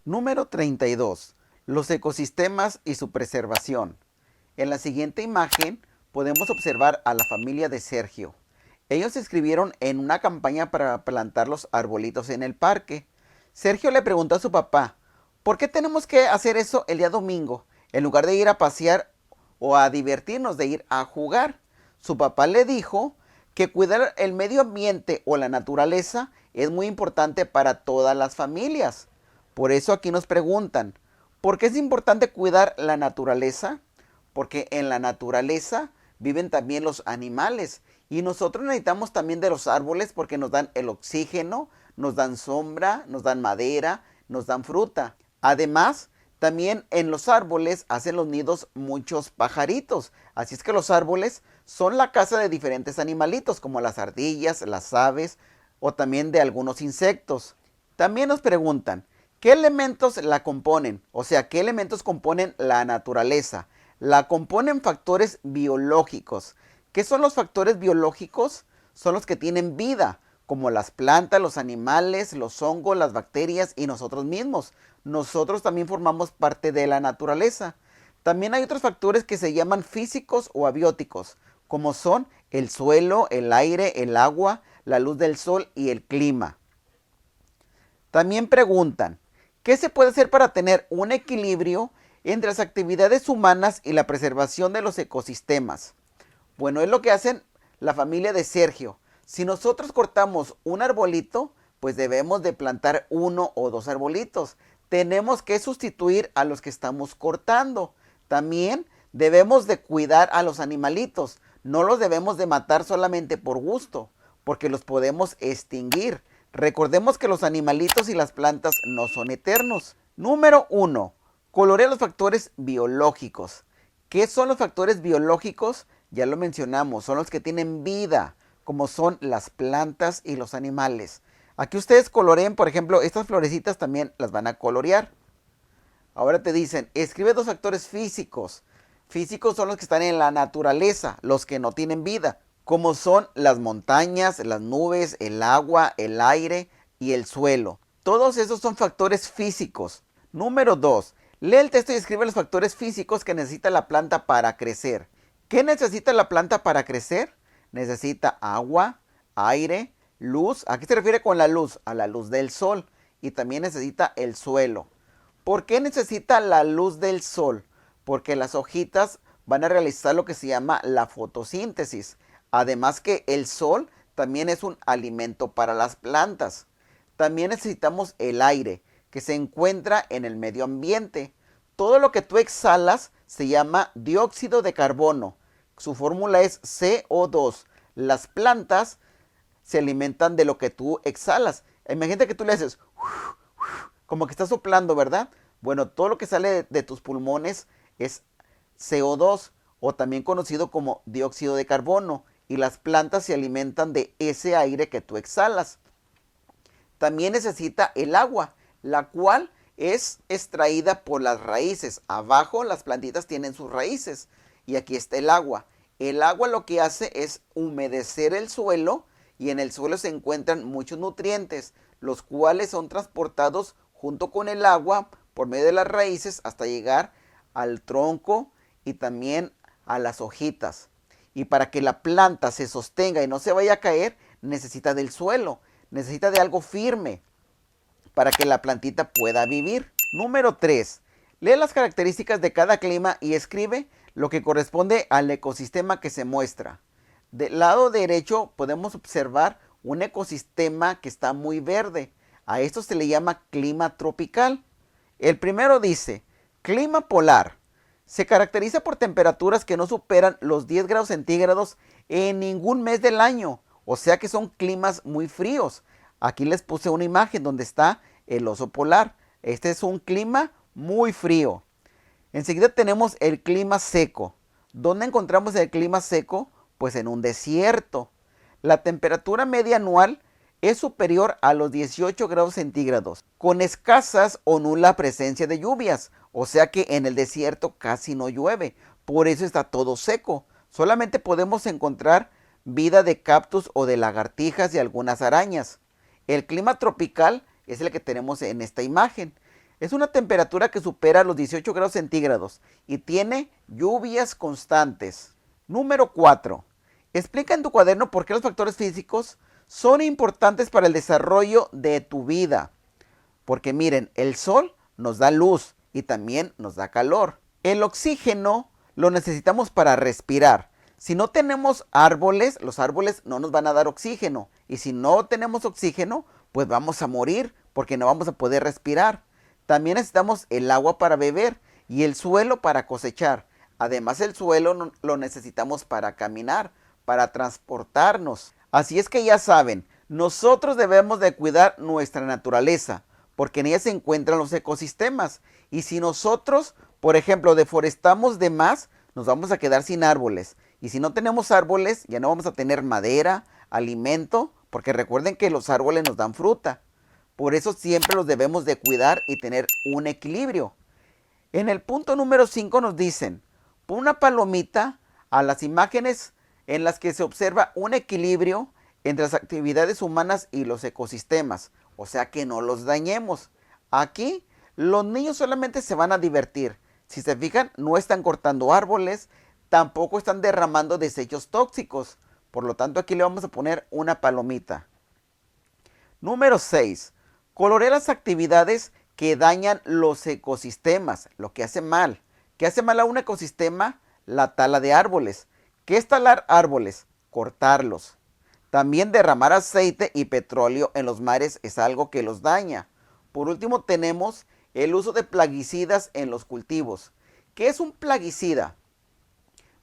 Número 32. Los ecosistemas y su preservación. En la siguiente imagen podemos observar a la familia de Sergio. Ellos se inscribieron en una campaña para plantar los arbolitos en el parque. Sergio le preguntó a su papá, ¿por qué tenemos que hacer eso el día domingo, en lugar de ir a pasear o a divertirnos, de ir a jugar? Su papá le dijo que cuidar el medio ambiente o la naturaleza es muy importante para todas las familias. Por eso aquí nos preguntan, ¿por qué es importante cuidar la naturaleza? Porque en la naturaleza viven también los animales y nosotros necesitamos también de los árboles porque nos dan el oxígeno, nos dan sombra, nos dan madera, nos dan fruta. Además, también en los árboles hacen los nidos muchos pajaritos. Así es que los árboles son la casa de diferentes animalitos como las ardillas, las aves o también de algunos insectos. También nos preguntan, ¿qué elementos la componen? O sea, ¿qué elementos componen la naturaleza? La componen factores biológicos. ¿Qué son los factores biológicos? Son los que tienen vida, como las plantas, los animales, los hongos, las bacterias y nosotros mismos. Nosotros también formamos parte de la naturaleza. También hay otros factores que se llaman físicos o abióticos, como son el suelo, el aire, el agua, la luz del sol y el clima. También preguntan, ¿qué se puede hacer para tener un equilibrio entre las actividades humanas y la preservación de los ecosistemas? Bueno, es lo que hacen la familia de Sergio. Si nosotros cortamos un arbolito, pues debemos de plantar uno o dos arbolitos. Tenemos que sustituir a los que estamos cortando. También debemos de cuidar a los animalitos. No los debemos de matar solamente por gusto, porque los podemos extinguir. Recordemos que los animalitos y las plantas no son eternos. Número 1. Colorea los factores biológicos. ¿Qué son los factores biológicos? Ya lo mencionamos, son los que tienen vida, como son las plantas y los animales. Aquí ustedes coloreen, por ejemplo, estas florecitas también las van a colorear. Ahora te dicen, escribe dos factores físicos. Físicos son los que están en la naturaleza, los que no tienen vida, como son las montañas, las nubes, el agua, el aire y el suelo. Todos esos son factores físicos. Número 2. Lee el texto y escribe los factores físicos que necesita la planta para crecer. ¿Qué necesita la planta para crecer? Necesita agua, aire, luz. ¿A qué se refiere con la luz? A la luz del sol. Y también necesita el suelo. ¿Por qué necesita la luz del sol? Porque las hojitas van a realizar lo que se llama la fotosíntesis. Además que el sol también es un alimento para las plantas. También necesitamos el aire, que se encuentra en el medio ambiente. Todo lo que tú exhalas se llama dióxido de carbono. Su fórmula es CO2. Las plantas se alimentan de lo que tú exhalas. Imagínate que tú le haces como que estás soplando, ¿verdad? Bueno, todo lo que sale de tus pulmones es CO2 o también conocido como dióxido de carbono. Y las plantas se alimentan de ese aire que tú exhalas. También necesita el agua, la cual es extraída por las raíces. Abajo las plantitas tienen sus raíces y aquí está el agua. El agua lo que hace es humedecer el suelo y en el suelo se encuentran muchos nutrientes, los cuales son transportados junto con el agua por medio de las raíces hasta llegar al tronco y también a las hojitas. Y para que la planta se sostenga y no se vaya a caer, necesita del suelo, necesita de algo firme para que la plantita pueda vivir. Número 3. Lee las características de cada clima y escribe lo que corresponde al ecosistema que se muestra. Del lado derecho podemos observar un ecosistema que está muy verde. A esto se le llama clima tropical. El primero dice, clima polar. Se caracteriza por temperaturas que no superan los 10 grados centígrados en ningún mes del año. O sea que son climas muy fríos. Aquí les puse una imagen donde está el oso polar. Este es un clima muy frío. Enseguida tenemos el clima seco. ¿Dónde encontramos el clima seco? Pues en un desierto. La temperatura media anual es superior a los 18 grados centígrados, con escasas o nula presencia de lluvias. O sea que en el desierto casi no llueve. Por eso está todo seco. Solamente podemos encontrar vida de cactus o de lagartijas y algunas arañas. El clima tropical es el que tenemos en esta imagen. Es una temperatura que supera los 18 grados centígrados y tiene lluvias constantes. Número 4. Explica en tu cuaderno por qué los factores físicos son importantes para el desarrollo de tu vida. Porque miren, el sol nos da luz y también nos da calor. El oxígeno lo necesitamos para respirar. Si no tenemos árboles, los árboles no nos van a dar oxígeno. Y si no tenemos oxígeno, pues vamos a morir porque no vamos a poder respirar. También necesitamos el agua para beber y el suelo para cosechar. Además, el suelo lo necesitamos para caminar, para transportarnos. Así es que ya saben, nosotros debemos de cuidar nuestra naturaleza, porque en ella se encuentran los ecosistemas. Y si nosotros, por ejemplo, deforestamos de más, nos vamos a quedar sin árboles. Y si no tenemos árboles, ya no vamos a tener madera, alimento, porque recuerden que los árboles nos dan fruta. Por eso siempre los debemos de cuidar y tener un equilibrio. En el punto número 5 nos dicen, pon una palomita a las imágenes en las que se observa un equilibrio entre las actividades humanas y los ecosistemas. O sea que no los dañemos. Aquí los niños solamente se van a divertir. Si se fijan, no están cortando árboles, tampoco están derramando desechos tóxicos. Por lo tanto, aquí le vamos a poner una palomita. Número 6. Colorea las actividades que dañan los ecosistemas, lo que hace mal. ¿Qué hace mal a un ecosistema? La tala de árboles. ¿Qué es talar árboles? Cortarlos. También derramar aceite y petróleo en los mares es algo que los daña. Por último tenemos el uso de plaguicidas en los cultivos. ¿Qué es un plaguicida?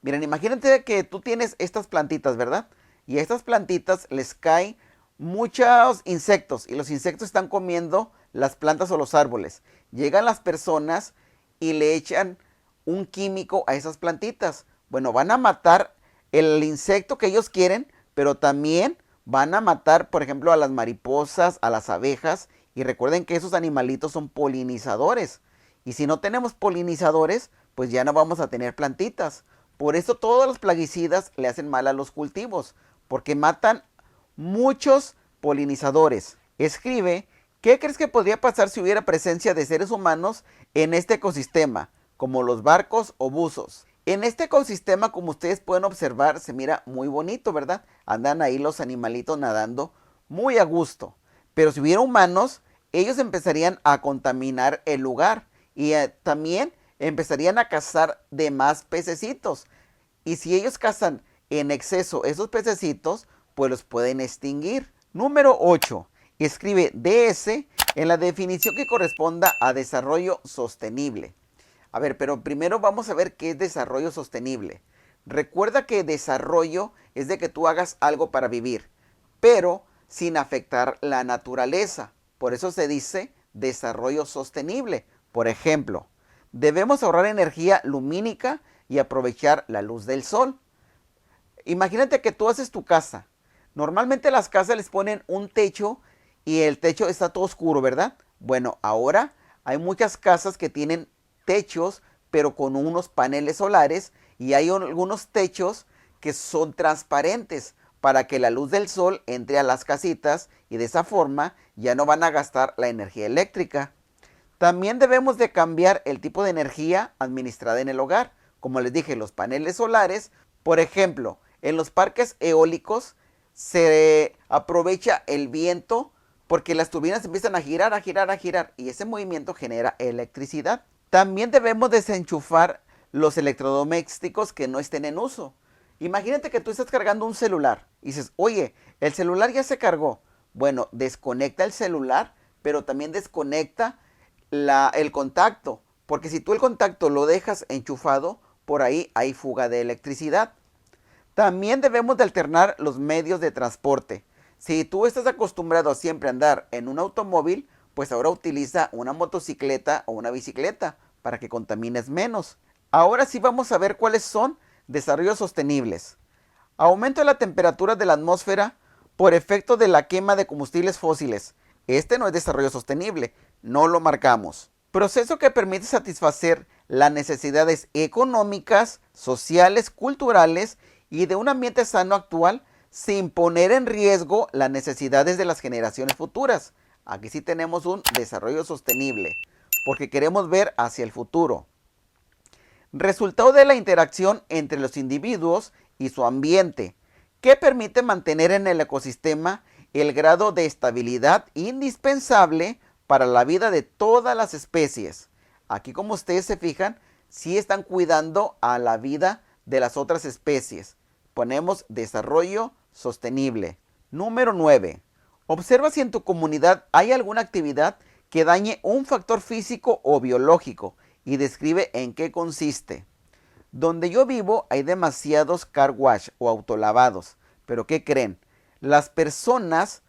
Miren, imagínate que tú tienes estas plantitas, ¿verdad? Y a estas plantitas les caen muchos insectos y los insectos están comiendo las plantas o los árboles. Llegan las personas y le echan un químico a esas plantitas. Bueno, van a matar el insecto que ellos quieren, pero también van a matar, por ejemplo, a las mariposas, a las abejas. Y recuerden que esos animalitos son polinizadores. Y si no tenemos polinizadores, pues ya no vamos a tener plantitas. Por eso todos los plaguicidas le hacen mal a los cultivos, porque matan muchos polinizadores. Escribe, ¿qué crees que podría pasar si hubiera presencia de seres humanos en este ecosistema, como los barcos o buzos? En este ecosistema, como ustedes pueden observar, se mira muy bonito, ¿verdad? Andan ahí los animalitos nadando muy a gusto. Pero si hubiera humanos, ellos empezarían a contaminar el lugar y también empezarían a cazar de más pececitos. Y si ellos cazan en exceso esos pececitos, pues los pueden extinguir. Número 8. Escribe DS en la definición que corresponda a desarrollo sostenible. A ver, pero primero vamos a ver qué es desarrollo sostenible. Recuerda que desarrollo es de que tú hagas algo para vivir, pero sin afectar la naturaleza. Por eso se dice desarrollo sostenible. Por ejemplo, debemos ahorrar energía lumínica y aprovechar la luz del sol. Imagínate que tú haces tu casa. Normalmente las casas les ponen un techo y el techo está todo oscuro, ¿verdad? Bueno, ahora hay muchas casas que tienen techos, pero con unos paneles solares, y hay algunos techos que son transparentes para que la luz del sol entre a las casitas y de esa forma ya no van a gastar la energía eléctrica. También debemos de cambiar el tipo de energía administrada en el hogar. Como les dije, los paneles solares, por ejemplo, en los parques eólicos se aprovecha el viento porque las turbinas empiezan a girar, a girar, a girar y ese movimiento genera electricidad. También debemos desenchufar los electrodomésticos que no estén en uso. Imagínate que tú estás cargando un celular y dices, oye, el celular ya se cargó. Bueno, desconecta el celular, pero también desconecta el contacto, porque si tú el contacto lo dejas enchufado, por ahí hay fuga de electricidad. También debemos de alternar los medios de transporte. Si tú estás acostumbrado a siempre andar en un automóvil, pues ahora utiliza una motocicleta o una bicicleta para que contamines menos. Ahora sí vamos a ver cuáles son desarrollos sostenibles. Aumento de la temperatura de la atmósfera por efecto de la quema de combustibles fósiles. Este no es desarrollo sostenible, no lo marcamos. Proceso que permite satisfacer las necesidades económicas, sociales, culturales y de un ambiente sano actual sin poner en riesgo las necesidades de las generaciones futuras. Aquí sí tenemos un desarrollo sostenible. porque queremos ver hacia el futuro. Resultado de la interacción entre los individuos y su ambiente, que permite mantener en el ecosistema el grado de estabilidad indispensable para la vida de todas las especies. Aquí, como ustedes se fijan, sí están cuidando a la vida de las otras especies. Ponemos desarrollo sostenible. Número 9. Observa si en tu comunidad hay alguna actividad que dañe un factor físico o biológico y describe en qué consiste. Donde yo vivo hay demasiados car wash o autolavados, pero ¿qué creen? Las personas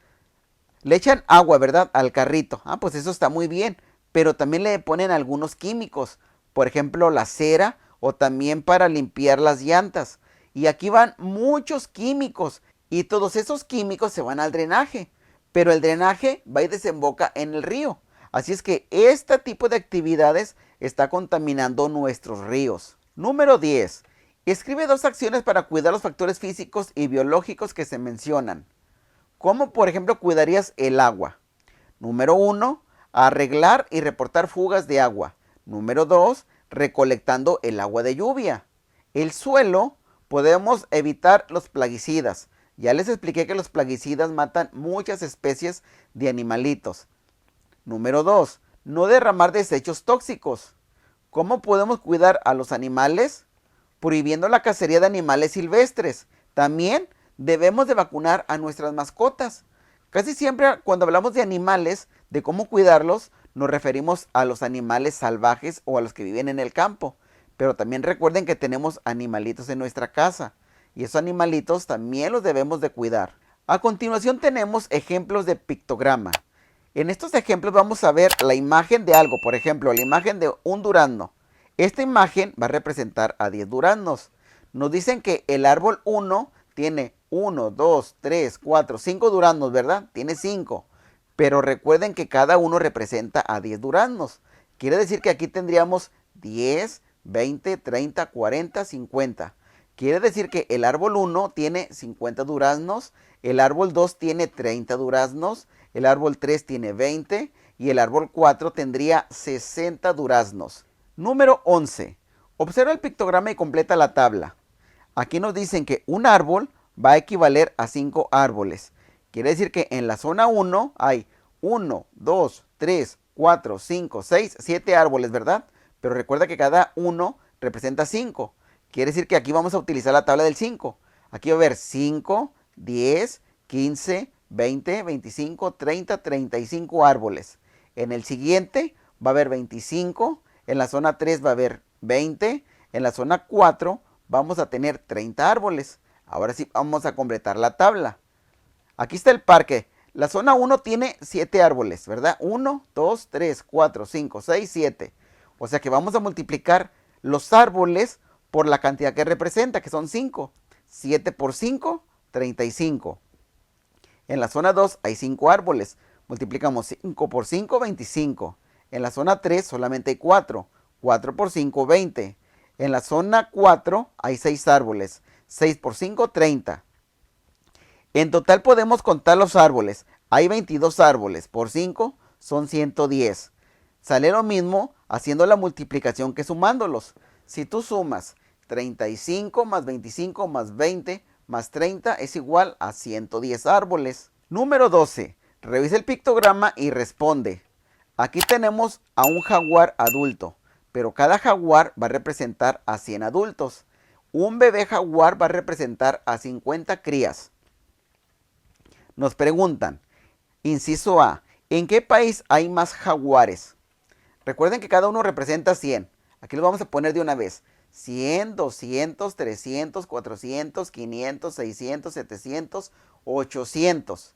le echan agua, ¿verdad?, al carrito. Pues eso está muy bien, pero también le ponen algunos químicos, por ejemplo la cera o también para limpiar las llantas. Y aquí van muchos químicos y todos esos químicos se van al drenaje, pero el drenaje va y desemboca en el río. Así es que este tipo de actividades está contaminando nuestros ríos. Número 10. Escribe 2 acciones para cuidar los factores físicos y biológicos que se mencionan. ¿Cómo, por ejemplo, cuidarías el agua? Número 1. Arreglar y reportar fugas de agua. Número 2. Recolectando el agua de lluvia. El suelo, podemos evitar los plaguicidas. Ya les expliqué que los plaguicidas matan muchas especies de animalitos. Número 2. No derramar desechos tóxicos. ¿Cómo podemos cuidar a los animales? Prohibiendo la cacería de animales silvestres. También debemos de vacunar a nuestras mascotas. Casi siempre cuando hablamos de animales, de cómo cuidarlos, nos referimos a los animales salvajes o a los que viven en el campo. Pero también recuerden que tenemos animalitos en nuestra casa. Y esos animalitos también los debemos de cuidar. A continuación tenemos ejemplos de pictograma. En estos ejemplos vamos a ver la imagen de algo, por ejemplo, la imagen de un durazno. Esta imagen va a representar a 10 duraznos. Nos dicen que el árbol 1 tiene 1, 2, 3, 4, 5 duraznos, ¿verdad? Tiene 5. Pero recuerden que cada uno representa a 10 duraznos. Quiere decir que aquí tendríamos 10, 20, 30, 40, 50. Quiere decir que el árbol 1 tiene 50 duraznos, el árbol 2 tiene 30 duraznos, el árbol 3 tiene 20 y el árbol 4 tendría 60 duraznos. Número 11. Observa el pictograma y completa la tabla. Aquí nos dicen que un árbol va a equivaler a 5 árboles. Quiere decir que en la zona 1 hay 1, 2, 3, 4, 5, 6, 7 árboles, ¿verdad? Pero recuerda que cada uno representa 5. Quiere decir que aquí vamos a utilizar la tabla del 5. Aquí va a haber 5, 10, 15, 20, 25, 30, 35 árboles. En el siguiente va a haber 25. En la zona 3 va a haber 20. En la zona 4 vamos a tener 30 árboles. Ahora sí vamos a completar la tabla. Aquí está el parque. La zona 1 tiene 7 árboles, ¿verdad? 1, 2, 3, 4, 5, 6, 7. O sea que vamos a multiplicar los árboles por la cantidad que representa, que son 5. 7 por 5, 35. En la zona 2 hay 5 árboles. Multiplicamos 5 por 5, 25. En la zona 3 solamente hay 4. 4 por 5, 20. En la zona 4 hay 6 árboles. 6 por 5, 30. En total podemos contar los árboles. Hay 22 árboles. Por 5 son 110. Sale lo mismo haciendo la multiplicación que sumándolos. Si tú sumas 35 más 25 más 20 más 30 es igual a 110 árboles. Número 12. Revisa el pictograma y responde. Aquí tenemos a un jaguar adulto, pero cada jaguar va a representar a 100 adultos. Un bebé jaguar va a representar a 50 crías. Nos preguntan, inciso A, ¿en qué país hay más jaguares? Recuerden que cada uno representa 100. Aquí lo vamos a poner de una vez. 100, 200, 300, 400, 500, 600, 700, 800.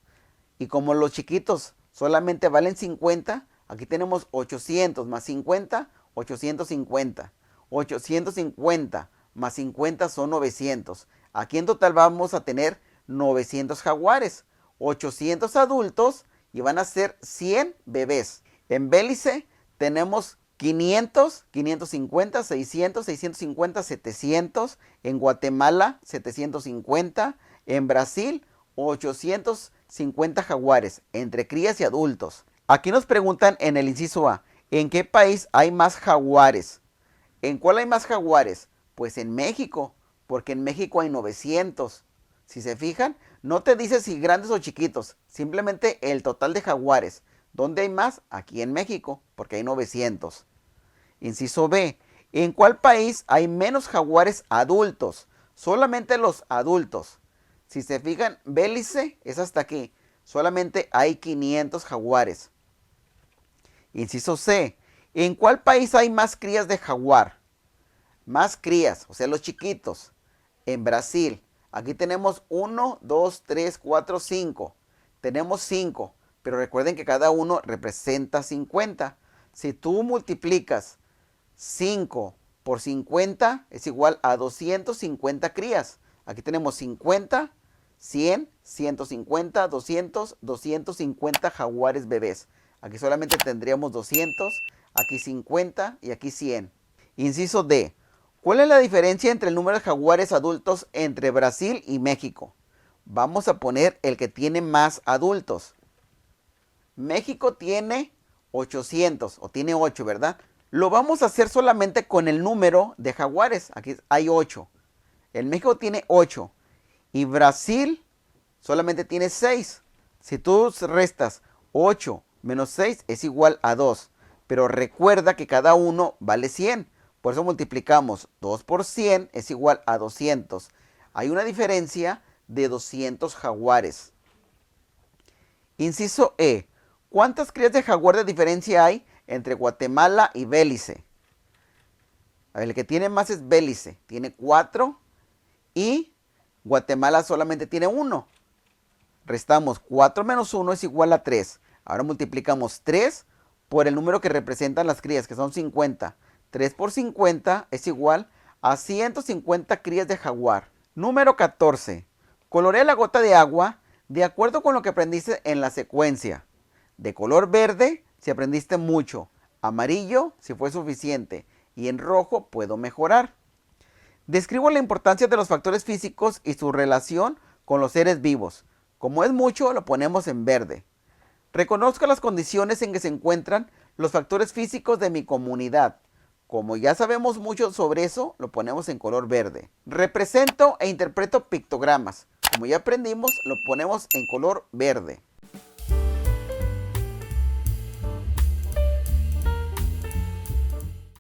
Y como los chiquitos solamente valen 50, aquí tenemos 800 más 50, 850. 850 más 50 son 900. Aquí en total vamos a tener 900 jaguares, 800 adultos y van a ser 100 bebés. En Belice tenemos 500, 550, 600, 650, 700. En Guatemala, 750. En Brasil, 850 jaguares, entre crías y adultos. Aquí nos preguntan en el inciso A, ¿En qué país hay más jaguares? ¿En cuál hay más jaguares? Pues en México, porque en México hay 900. Si se fijan, no te dice si grandes o chiquitos, simplemente el total de jaguares. ¿Dónde hay más? Aquí en México, porque hay 900. Inciso B. ¿En cuál país hay menos jaguares adultos? Solamente los adultos. Si se fijan, Belice es hasta aquí. Solamente hay 500 jaguares. Inciso C. ¿En cuál país hay más crías de jaguar? Más crías, o sea, los chiquitos. En Brasil. Aquí tenemos 1, 2, 3, 4, 5. Tenemos 5, pero recuerden que cada uno representa 50. Si tú multiplicas 5 por 50 es igual a 250 crías. Aquí tenemos 50, 100, 150, 200, 250 jaguares bebés. Aquí solamente tendríamos 200, aquí 50 y aquí 100. Inciso D. ¿Cuál es la diferencia entre el número de jaguares adultos entre Brasil y México? Vamos a poner el que tiene más adultos. México tiene 800 o tiene 8, ¿verdad? Lo vamos a hacer solamente con el número de jaguares. Aquí hay 8. El México tiene 8 y Brasil solamente tiene 6. Si tú restas 8 menos 6 es igual a 2. Pero recuerda que cada uno vale 100. Por eso multiplicamos 2 por 100 es igual a 200. Hay una diferencia de 200 jaguares. Inciso E. ¿Cuántas crías de jaguar de diferencia hay entre Guatemala y Belice? A ver, el que tiene más es Belice. Tiene 4 y Guatemala solamente tiene 1. Restamos 4 menos 1 es igual a 3. Ahora multiplicamos 3 por el número que representan las crías, que son 50. 3 por 50 es igual a 150 crías de jaguar. Número 14. Colorea la gota de agua de acuerdo con lo que aprendiste en la secuencia. De color verde si aprendiste mucho, amarillo si fue suficiente y en rojo puedo mejorar. Describo la importancia de los factores físicos y su relación con los seres vivos. Como es mucho, lo ponemos en verde. Reconozco las condiciones en que se encuentran los factores físicos de mi comunidad. Como ya sabemos mucho sobre eso, lo ponemos en color verde. Represento e interpreto pictogramas. Como ya aprendimos, lo ponemos en color verde.